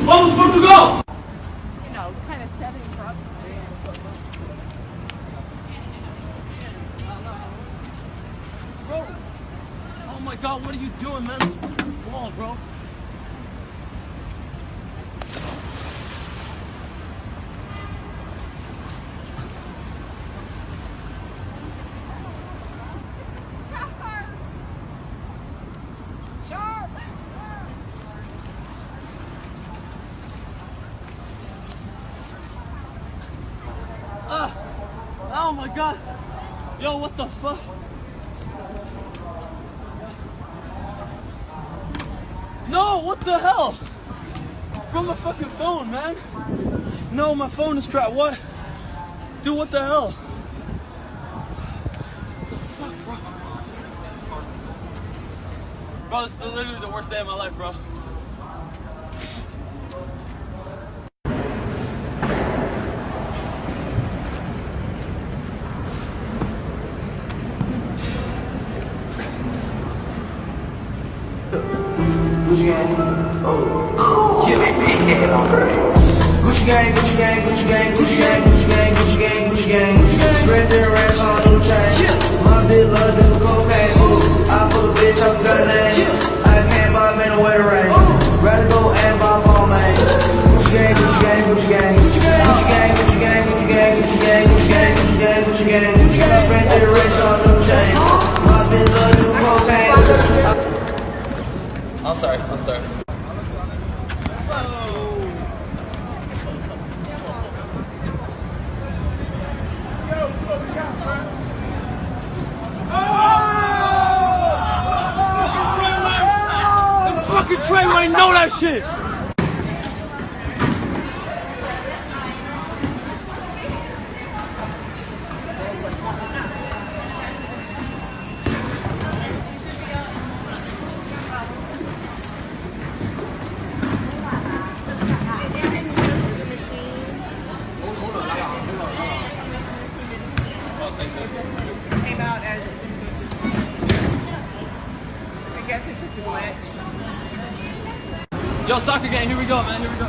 Almost supposed to go! You know, kind of setting for us. Bro! Oh my god, what are you doing, man? Come on, bro. Oh my god! Yo, what the fuck? No, what the hell? From my fucking phone, man. No, my phone is crap. What? Dude, what the hell? What the fuck, bro? Bro, this is literally the worst day of my life, bro. Gucci gang, oh, yeah, Gucci gang, Gucci gang, Gucci gang, Gucci gang, Gucci gang, Gucci gang, Gucci gang, spread their racks on new chain. My bitch love do cocaine, ooh, I fuck a bitch up gun name. I can't buy me no weather rain, rather go and buy ball man. Gucci gang, Gucci gang, Gucci gang, Gucci gang, Gucci gang, Gucci gang, Gucci gang, Gucci gang, Gucci gang, Gucci gang, Gucci gang, spread their racks on new chain. My bitch love do cocaine. I'm sorry, I'm sorry. Fucking Treyway, know that shit! Came out as I guess it should be wet. Yo, soccer game, here we go, man, here we go.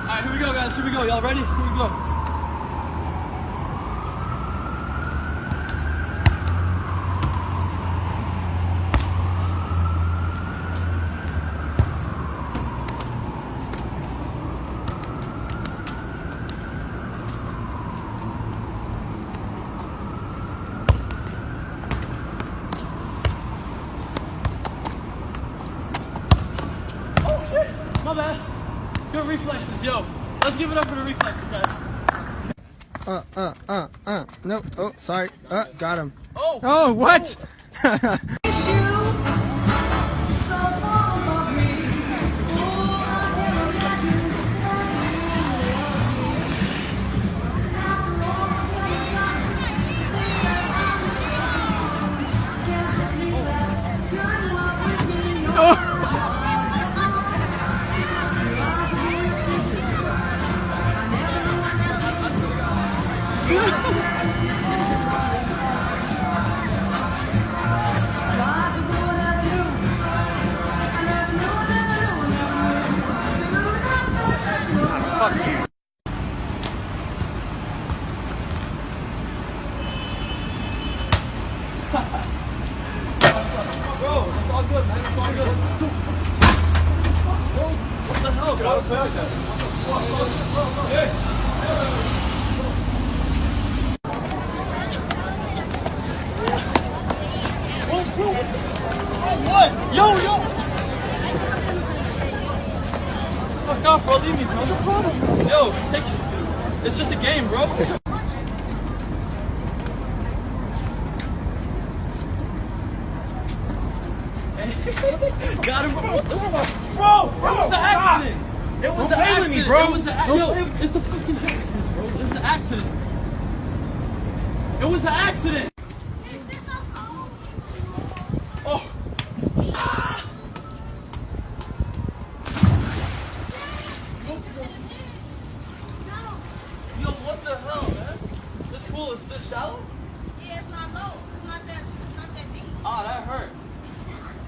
Alright, here we go, guys, here we go. Y'all ready? Here we go. My bad. Good reflexes, yo. Let's give it up for the reflexes, guys. Nope. Oh, sorry. Got him. Oh! Oh, what? Fuck you. Bro, it's all good, man. It's all good. What the hell, bro? What? Yo! Fuck off, bro. Leave me, bro. What's the problem? Yo, take it. It's just a game, bro. Got him, bro. What the fuck? Bro, it was an accident. It was an accident. Bro. It was an accident. Yo, it's a fucking accident, bro. It's an accident. It was an accident. Oh. Ah. Yo, what the hell, man? This pool is this shallow? Yeah, it's not low. It's not that deep. Oh, that hurt.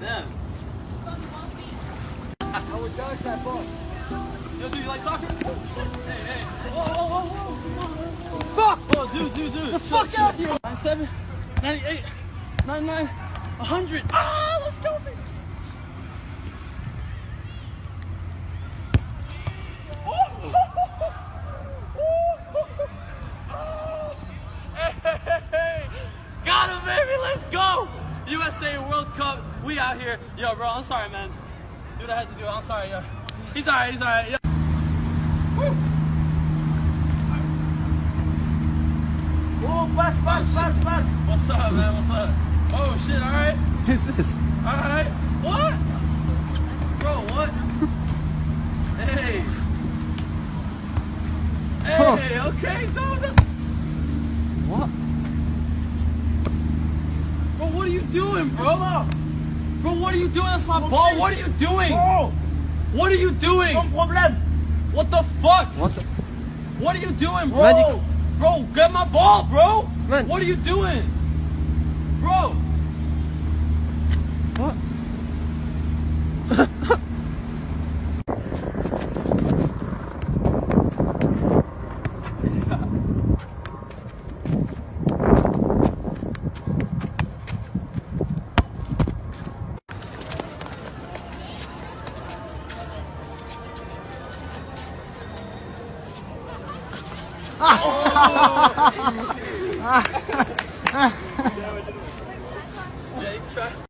Damn. It's only 1 feet. I would dodge that ball. Yo, dude, you like soccer? Oh, shit. Hey, hey. Whoa. Fuck! Oh, dude. The fuck out here. 97, 98, 99, 100. Ah, let's go, baby. Hey, got him, baby. Let's go. USA World Cup. We out here. Yo, bro, I'm sorry, man. Do what I had to do. I'm sorry, yo. He's alright. Yo. Woo. Oh, pass. What's up, man? What's up? Oh, shit, alright. Who's this? Alright. What? Bro, what? Hey. Hey, okay, dude. What? Bro, what are you doing, bro? Bro, what are you doing? That's my ball. What are you doing? Bro, What are you doing? no problem. What the fuck? What the? What are you doing, bro? Man, Bro, get my ball, bro. Man. What are you doing? Bro. What? Yeah, you try.